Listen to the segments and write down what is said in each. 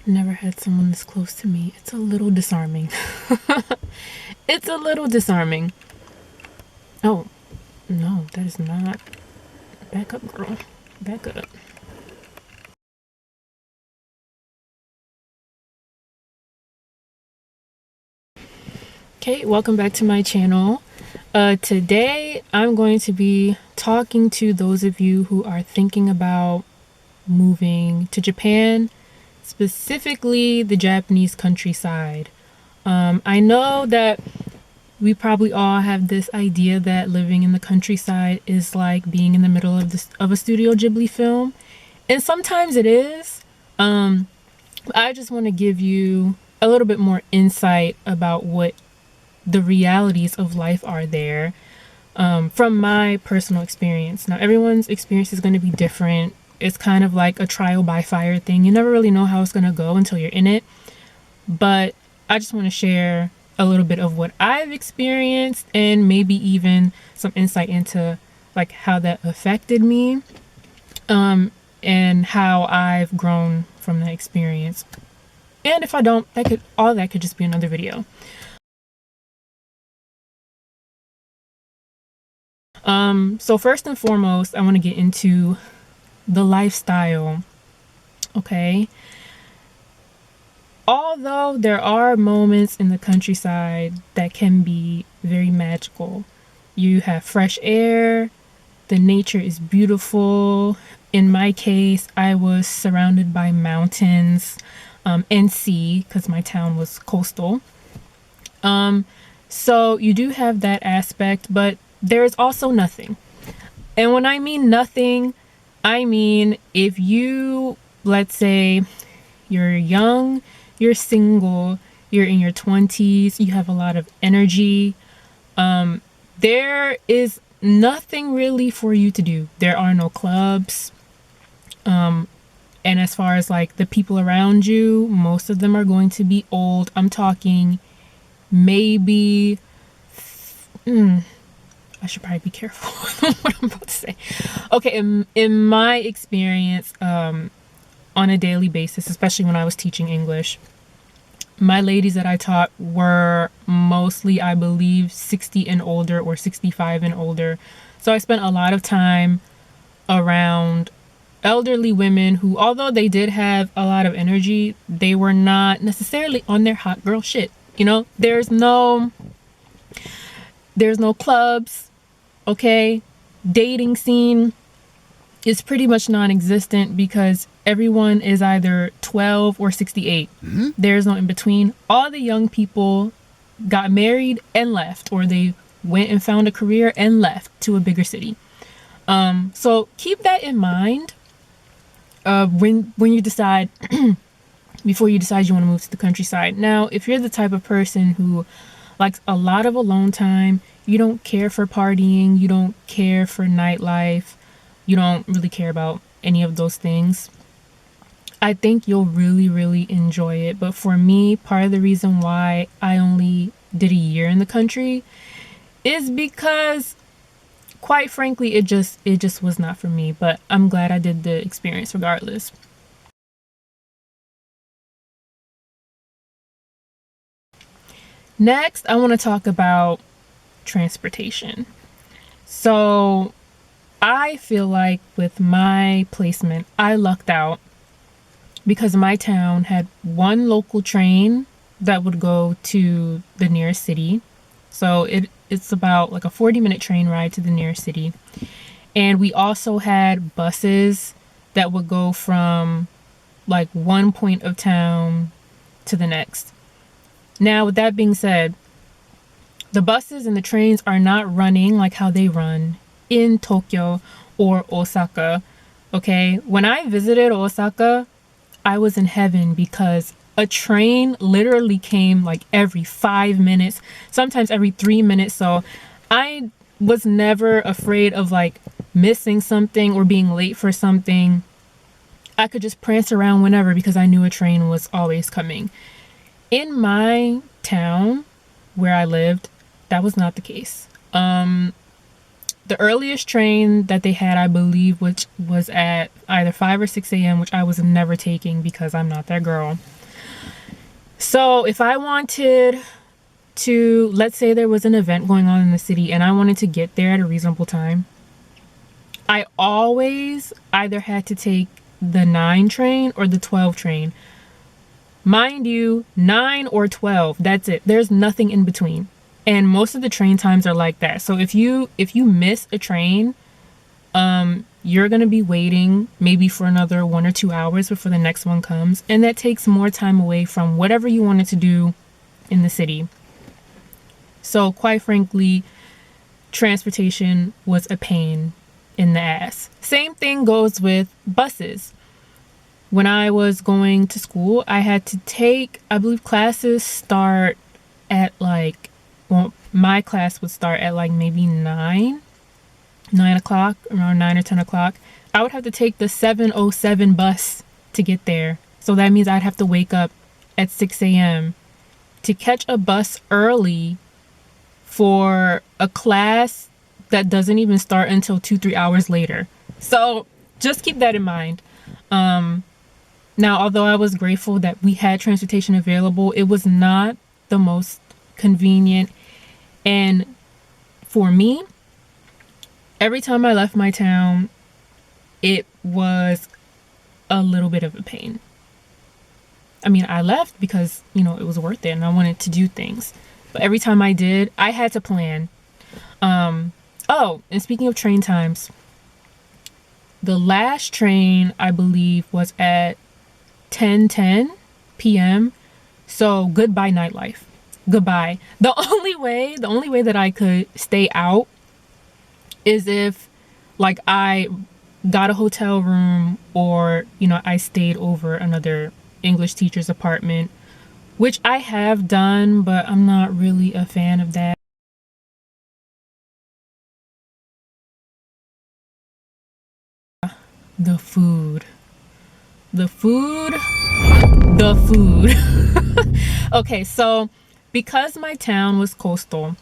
never had someone this close to me. It's a little disarming. It's a little disarming. Oh, no, that is not. Back up, girl. Back up. Okay, welcome back to my channel. Today, I'm going to be talking to those of you who are thinking about moving to Japan, specifically the Japanese countryside. I know that we probably all have this idea that living in the countryside is like being in the middle of a Studio Ghibli film, and sometimes it is. I just want to give you a little bit more insight about what the realities of life are there, from my personal experience. Now, everyone's experience is going to be different. It's kind of like a trial by fire thing. You never really know how it's going to go until you're in it. But I just want to share a little bit of what I've experienced and maybe even some insight into like how that affected me, and how I've grown from that experience. And if I don't, all that could just be another video. So first and foremost, I want to get into the lifestyle. Okay. Although there are moments in the countryside that can be very magical. You have fresh air, the nature is beautiful. In my case, I was surrounded by mountains, and sea, because my town was coastal. So you do have that aspect, but there is also nothing. And when I mean nothing, I mean if you, let's say, you're young, you're single, you're in your 20s, you have a lot of energy, there is nothing really for you to do. There are no clubs. And as far as like the people around you, most of them are going to be old. I'm talking maybe... I should probably be careful with what I'm about to say. Okay, in my experience, on a daily basis, especially when I was teaching English, my ladies that I taught were mostly, I believe, 60 and older or 65 and older. So I spent a lot of time around elderly women who, although they did have a lot of energy, they were not necessarily on their hot girl shit. You know, there's no clubs. Okay, dating scene is pretty much non-existent because everyone is either 12 or 68. There's no in between. All the young people got married and left, or they went and found a career and left to a bigger city. So keep that in mind when you decide before you decide you want to move to the countryside. Now, if you're the type of person who likes a lot of alone time, you don't care for partying, you don't care for nightlife, you don't really care about any of those things, I think you'll really, really enjoy it. But for me, part of the reason why I only did a year in the country is because, quite frankly, it just was not for me. But I'm glad I did the experience regardless. Next, I want to talk about transportation. So I feel like with my placement, I lucked out because my town had one local train that would go to the nearest city. So it's about like a 40-minute train ride to the nearest city. And we also had buses that would go from like one point of town to the next. Now, with that being said, the buses and the trains are not running like how they run in Tokyo or Osaka. Okay, when I visited Osaka, I was in heaven because a train literally came like every 5 minutes, sometimes every 3 minutes. So I was never afraid of like missing something or being late for something. I could just prance around whenever because I knew a train was always coming. In my town where I lived, that was not the case. The earliest train that they had, I believe, which was at either 5 or 6 a.m., which I was never taking because I'm not that girl. So if I wanted to, let's say there was an event going on in the city and I wanted to get there at a reasonable time, I always either had to take the 9 train or the 12 train. Mind you, 9 or 12, that's it. There's nothing in between. And most of the train times are like that. So if you miss a train, you're going to be waiting maybe for another 1 or 2 hours before the next one comes, and that takes more time away from whatever you wanted to do in the city. So quite frankly, transportation was a pain in the ass. Same thing goes with buses. When I was going to school, I had to take, I believe classes start at like, well, my class would start at like maybe 9 o'clock, around 9 or 10 o'clock. I would have to take the 7:07 bus to get there. So that means I'd have to wake up at 6 a.m. to catch a bus early for a class that doesn't even start until 2-3 hours later. So just keep that in mind. Now, although I was grateful that we had transportation available, it was not the most convenient. And for me, every time I left my town, it was a little bit of a pain. I mean, I left because, it was worth it and I wanted to do things. But every time I did, I had to plan. Oh, and speaking of train times, the last train, I believe, was at 10:10 p.m. So goodbye nightlife. Goodbye. The only way that I could stay out is if like I got a hotel room or, I stayed over another English teacher's apartment, which I have done, but I'm not really a fan of that. The food. The food. The food. Okay, so because my town was coastal,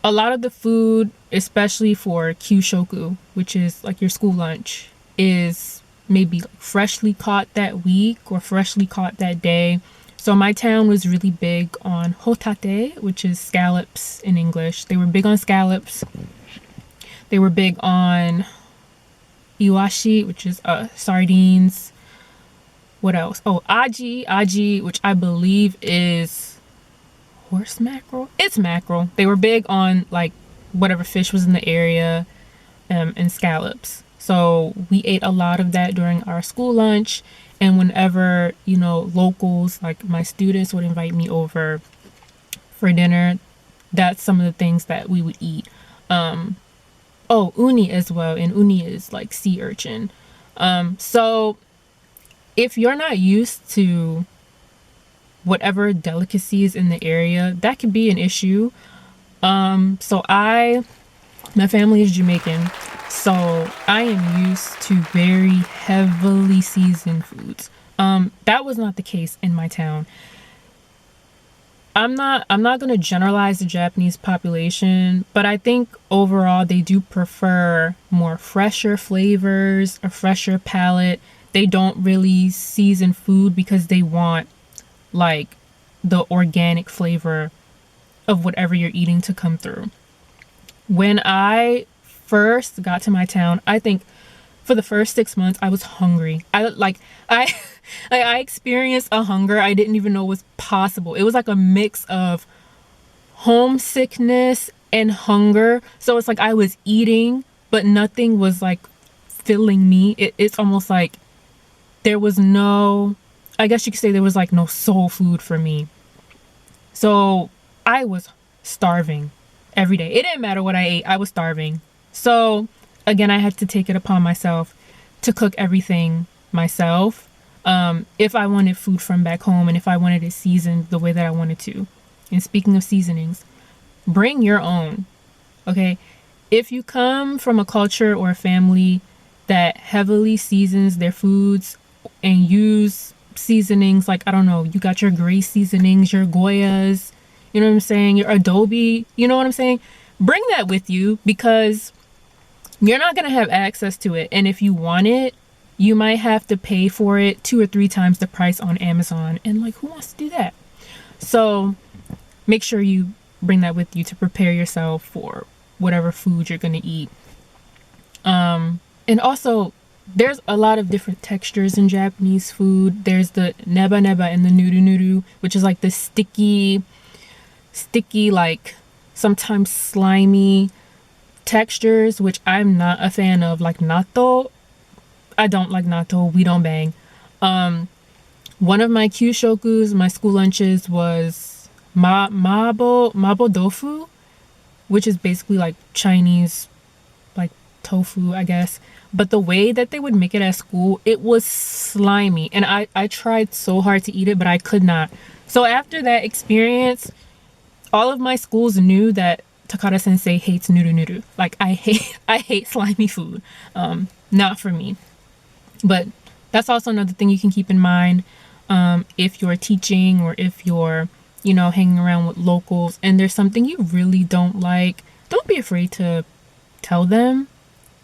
a lot of the food, especially for kyushoku, which is like your school lunch, is maybe freshly caught that week or freshly caught that day. So my town was really big on hotate, which is scallops in English. They were big on scallops. They were big on iwashi, which is sardines. What else? Oh, aji, which I believe is horse mackerel. It's mackerel. They were big on like whatever fish was in the area, and scallops. So we ate a lot of that during our school lunch. And whenever, locals, like my students, would invite me over for dinner, that's some of the things that we would eat. Oh, uni as well. And uni is like sea urchin. So if you're not used to whatever delicacies in the area, that could be an issue. So my family is Jamaican, so I am used to very heavily seasoned foods. That was not the case in my town. I'm not going to generalize the Japanese population, but I think overall they do prefer more fresher flavors, a fresher palate. They don't really season food because they want like the organic flavor of whatever you're eating to come through. When I first got to my town, I think for the first 6 months I was hungry. I experienced a hunger I didn't even know was possible. It was like a mix of homesickness and hunger. So it's like I was eating, but nothing was like filling me. It's almost like there was no, I guess you could say there was like no soul food for me. So I was starving every day. It didn't matter what I ate, I was starving. So again, I had to take it upon myself to cook everything myself. If I wanted food from back home and if I wanted it seasoned the way that I wanted to. And speaking of seasonings, bring your own. Okay? If you come from a culture or a family that heavily seasons their foods and use seasonings like, I don't know, you got your grace seasonings, your Goyas, you know what I'm saying, your adobe, you know what I'm saying, bring that with you because you're not going to have access to it. And if you want it, you might have to pay for it 2 or 3 times the price on Amazon. And like, who wants to do that? So make sure you bring that with you to prepare yourself for whatever food you're going to eat. And also, there's a lot of different textures in Japanese food. There's the neba neba and the nuru nuru, which is like the sticky, like sometimes slimy textures, which I'm not a fan of. Like natto, I don't like natto. We don't bang. One of my kyushokus, my school lunches, was mabo tofu, which is basically like Chinese, like tofu, I guess. But the way that they would make it at school, it was slimy. And I tried so hard to eat it, but I could not. So after that experience, all of my schools knew that Takara sensei hates nuru nuru. Like I hate slimy food. Not for me. But that's also another thing you can keep in mind if you're teaching or if you're, hanging around with locals and there's something you really don't like. Don't be afraid to tell them.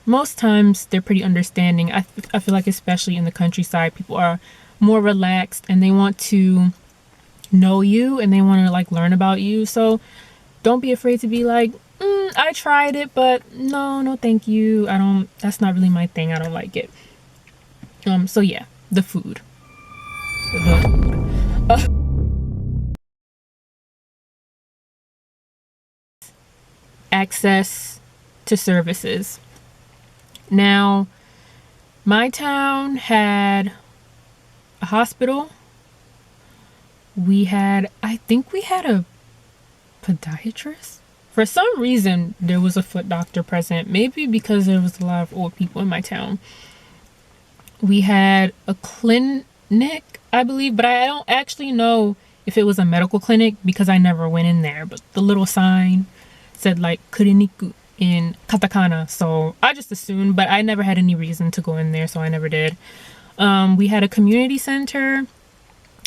Most times they're pretty understanding. I feel like especially in the countryside, people are more relaxed and they want to know you and they want to like learn about you. So don't be afraid to be like, I tried it, but no, thank you. That's not really my thing. I don't like it. So yeah, the food. Access to services. Now, my town had a hospital. I think we had a podiatrist. For some reason, there was a foot doctor present. Maybe because there was a lot of old people in my town. We had a clinic, I believe, but I don't actually know if it was a medical clinic because I never went in there. But the little sign said like "Kuriniku" in katakana, so I just assumed, but I never had any reason to go in there, so I never did. We had a community center.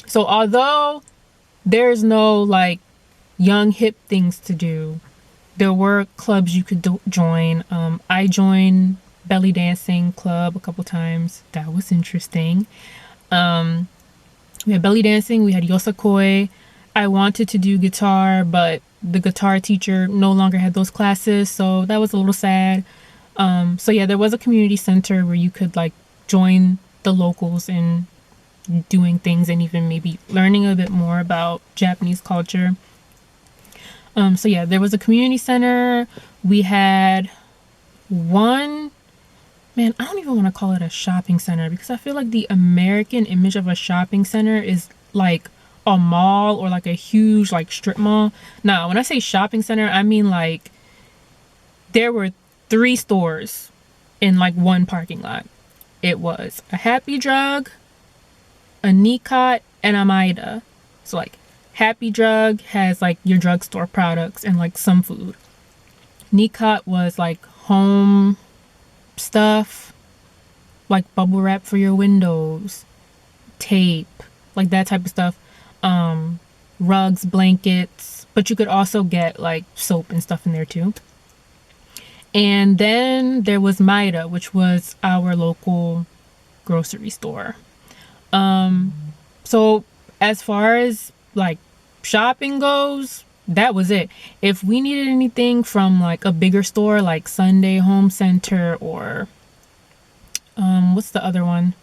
So although there's no like young hip things to do, there were clubs you could join. I joined belly dancing club a couple times. That was interesting. We had belly dancing, we had yosakoi. I wanted to do guitar, but the guitar teacher no longer had those classes, so that was a little sad. So yeah, there was a community center where you could like join the locals in doing things and even maybe learning a bit more about Japanese culture. So yeah, there was a community center. We had one, man, I don't even want to call it a shopping center because I feel like the American image of a shopping center is like a mall or like a huge like strip mall. Now, when I say shopping center, I mean like there were 3 stores in like one parking lot. It was a Happy Drug, a Nikat, and a Maida. So like Happy Drug has like your drugstore products and like some food. Nikat was like home stuff, like bubble wrap for your windows, tape, like that type of stuff. Rugs, blankets, but you could also get like soap and stuff in there too. And then there was Maida, which was our local grocery store. So as far as like shopping goes, that was it. If we needed anything from like a bigger store like Sunday Home Center or what's the other one?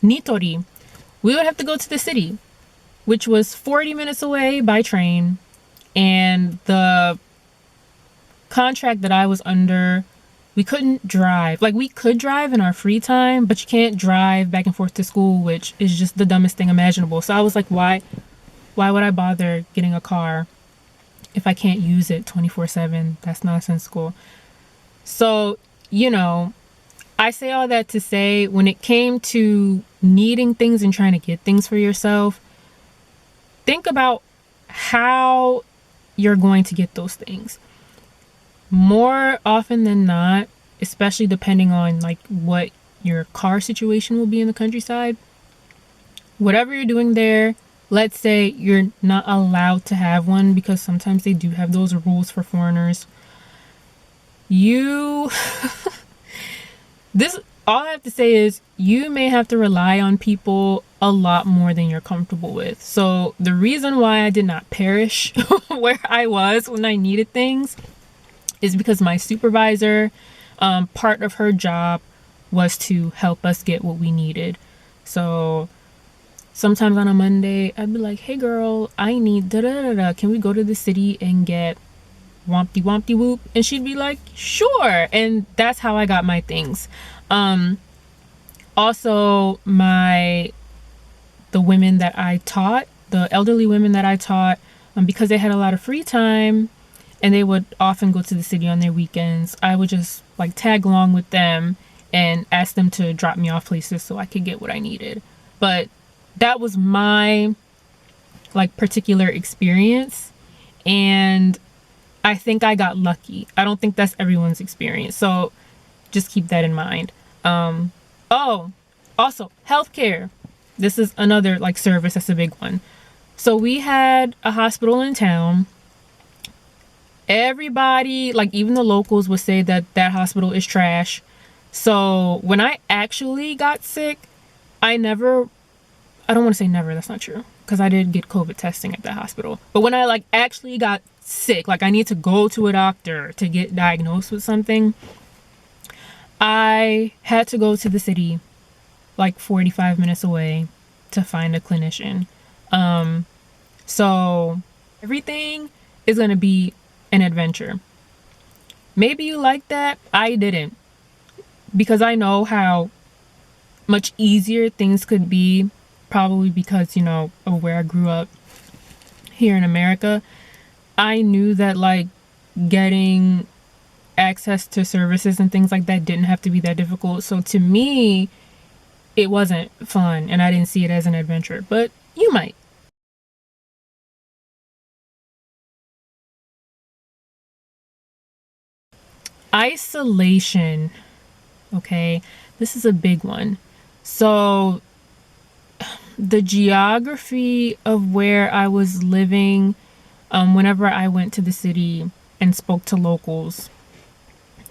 Nitori, we would have to go to the city, which was 40 minutes away by train. And the contract that I was under, we couldn't drive. Like we could drive in our free time, but you can't drive back and forth to school, which is just the dumbest thing imaginable. So I was like, why would I bother getting a car if I can't use it 24/7? That's nonsensical. So, I say all that to say when it came to needing things and trying to get things for yourself, think about how you're going to get those things. More often than not, especially depending on like what your car situation will be in the countryside, whatever you're doing there, let's say you're not allowed to have one because sometimes they do have those rules for foreigners. all I have to say is you may have to rely on people a lot more than you're comfortable with. So the reason why I did not perish where I was when I needed things is because my supervisor, part of her job was to help us get what we needed. So sometimes on a Monday, I'd be like, hey girl, I need da da da da. Can we go to the city and get wompty wompty whoop? And she'd be like, sure. And that's how I got my things. Also, the women that I taught, the elderly women that I taught, because they had a lot of free time and they would often go to the city on their weekends, I would just like tag along with them and ask them to drop me off places so I could get what I needed. But that was my like particular experience, and I think I got lucky. I don't think that's everyone's experience, so just keep that in mind. Oh, also healthcare. This is another like service that's a big one. So we had a hospital in town. Everybody, like even the locals, would say that that hospital is trash. So when I actually got sick, I don't want to say never, that's not true, because I did get COVID testing at that hospital. But when I like actually got sick, like I need to go to a doctor to get diagnosed with something, I had to go to the city like 45 minutes away to find a clinician. So everything is going to be an adventure. Maybe you like that. I didn't, because I know how much easier things could be, probably because, you know, of where I grew up here in America. I knew that like getting access to services and things like that didn't have to be that difficult. So to me, it wasn't fun and I didn't see it as an adventure, but you might. Isolation. Okay, this is a big one. So the geography of where I was living, whenever I went to the city and spoke to locals,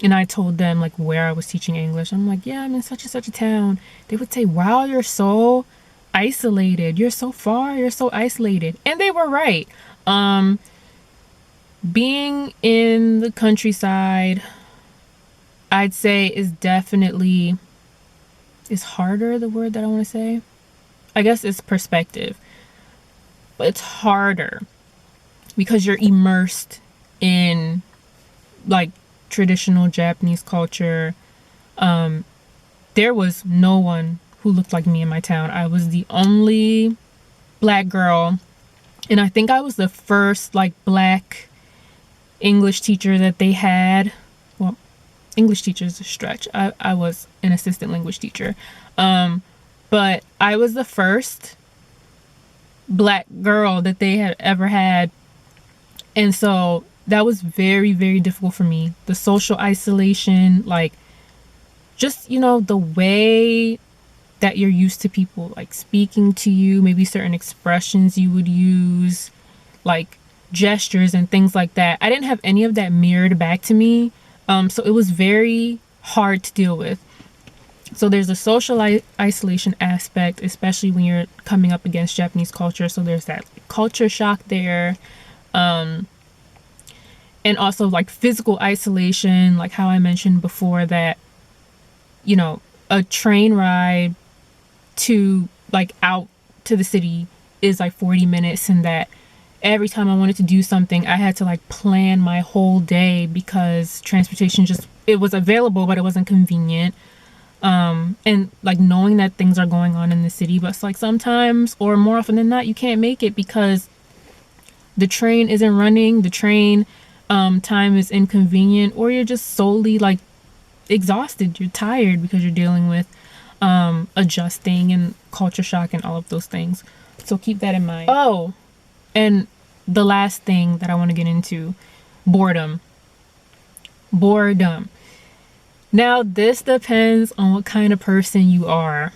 and I told them like where I was teaching English, I'm like, yeah, I'm in such and such a town. They would say, wow, you're so isolated. You're so far. You're so isolated. And they were right. Being in the countryside, I'd say is harder, the word that I want to say. I guess it's perspective. But it's harder because you're immersed in like traditional Japanese culture. There was no one who looked like me in my town. I was the only black girl, and I think I was the first like black English teacher that they had. Well, English teacher is a stretch. I was an assistant language teacher, but I was the first black girl that they had ever had, and so that was very, very difficult for me. The social isolation, like just, you know, the way that you're used to people like speaking to you, maybe certain expressions you would use, like gestures and things like that. I didn't have any of that mirrored back to me. So it was very hard to deal with. So there's a social isolation aspect, especially when you're coming up against Japanese culture. So there's that culture shock there. And also like physical isolation, like how I mentioned before that, you know, a train ride to like out to the city is like 40 minutes, and that every time I wanted to do something, I had to like plan my whole day because transportation it was available, but it wasn't convenient. And like knowing that things are going on in the city, but it's like sometimes or more often than not, you can't make it because the train isn't running, the train time is inconvenient, or you're just solely like exhausted, you're tired because you're dealing with adjusting and culture shock and all of those things. So keep that in mind. Oh, and the last thing that I want to get into, boredom. Now this depends on what kind of person you are.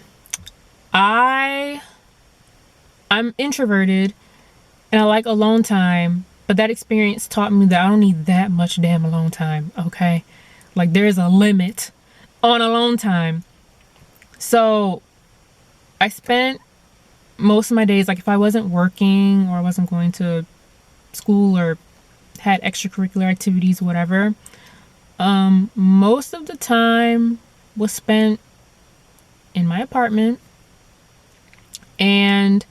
I'm introverted and I like alone time, but that experience taught me that I don't need that much damn alone time, okay? Like there's a limit on alone time. So I spent most of my days, like if I wasn't working or I wasn't going to school or had extracurricular activities, whatever, most of the time was spent in my apartment. And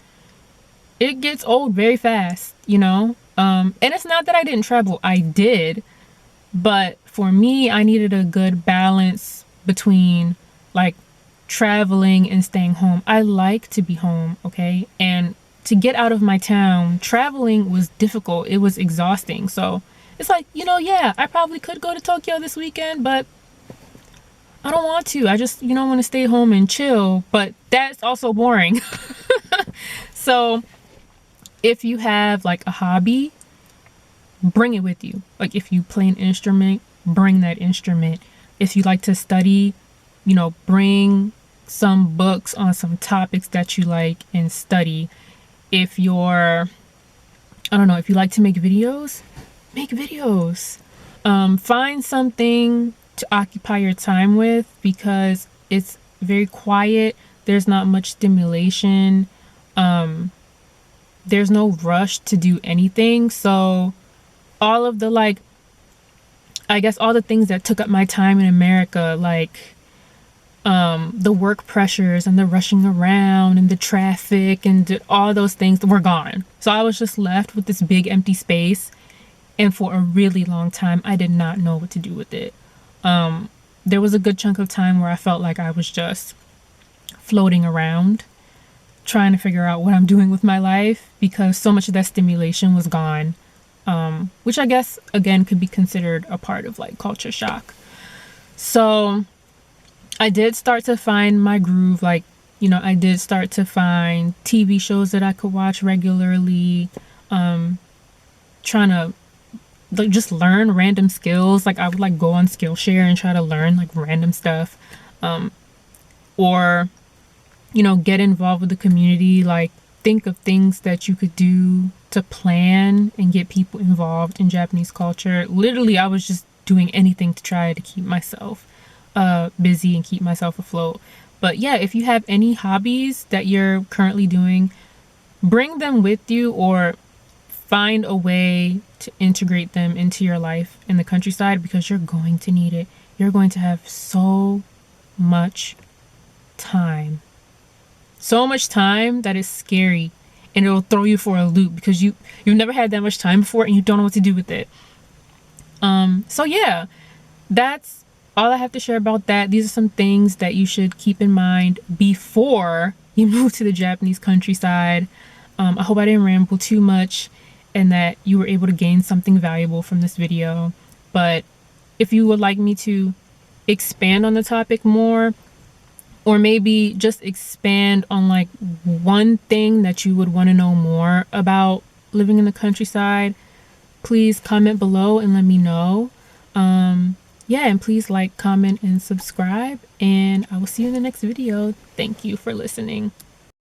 it gets old very fast, you know? And it's not that I didn't travel, I did. But for me, I needed a good balance between like traveling and staying home. I like to be home, okay? And to get out of my town, traveling was difficult. It was exhausting. So it's like, yeah, I probably could go to Tokyo this weekend, but I don't want to. I just, want to stay home and chill. But that's also boring. So if you have like a hobby, bring it with you. Like if you play an instrument, bring that instrument. If you like to study, bring some books on some topics that you like and study. If you're, I don't know, if you like to make videos, make videos. Find something to occupy your time with because it's very quiet. There's not much stimulation. There's no rush to do anything. So all of the I guess all the things that took up my time in America, like the work pressures and the rushing around and the traffic and all those things were gone. So I was just left with this big empty space. And for a really long time, I did not know what to do with it. There was a good chunk of time where I felt like I was just floating around, trying to figure out what I'm doing with my life because so much of that stimulation was gone. Which I guess, again, could be considered a part of like culture shock. So I did start to find my groove. I did start to find TV shows that I could watch regularly, trying to just learn random skills. Like I would go on Skillshare and try to learn like random stuff, or get involved with the community. Like think of things that you could do to plan and get people involved in Japanese culture. Literally, I was just doing anything to try to keep myself busy and keep myself afloat. But yeah, if you have any hobbies that you're currently doing, bring them with you or find a way to integrate them into your life in the countryside because you're going to need it. You're going to have so much time. So much time that is scary and it'll throw you for a loop because you've never had that much time before and you don't know what to do with it. So yeah, that's all I have to share about that. These are some things that you should keep in mind before you move to the Japanese countryside. I hope I didn't ramble too much and that you were able to gain something valuable from this video. But if you would like me to expand on the topic more, or maybe just expand on like one thing that you would want to know more about living in the countryside, please comment below and let me know. Yeah, and please like, comment, and subscribe. And I will see you in the next video. Thank you for listening.